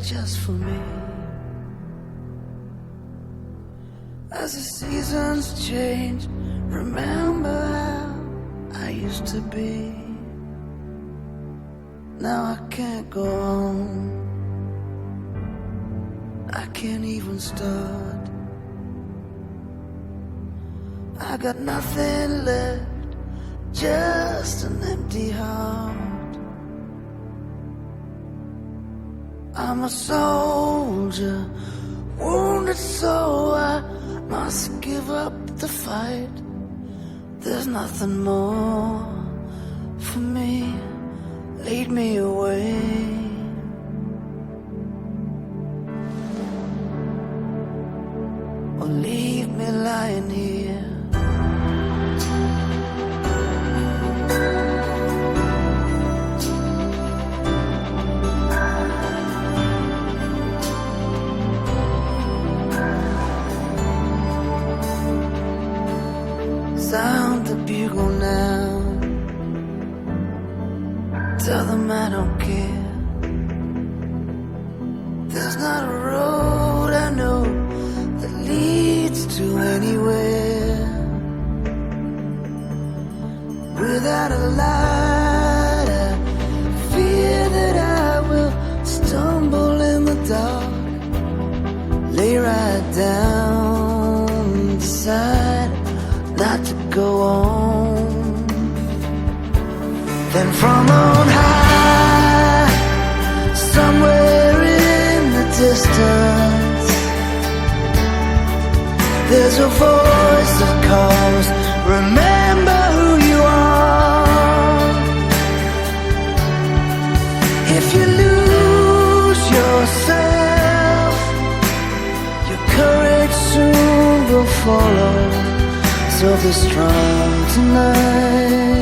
just for me. As the seasons change, remember how I used to be. Now I can't go on, I can't even start. I got nothing left, just an empty heart. I'm a soldier, wounded, so I must give up the fight. There's nothing more for me, lead me away. Or leave me lying here. Sound the bugle now, tell them I don't care. There's not a road I know that leads to anywhere without a light. I fear that I will stumble in the dark, lay right down, decide not to go on. Then from on high, somewhere in the distance, there's a voice that calls, remember who you are. If you lose yourself, your courage soon will follow. So be strong tonight.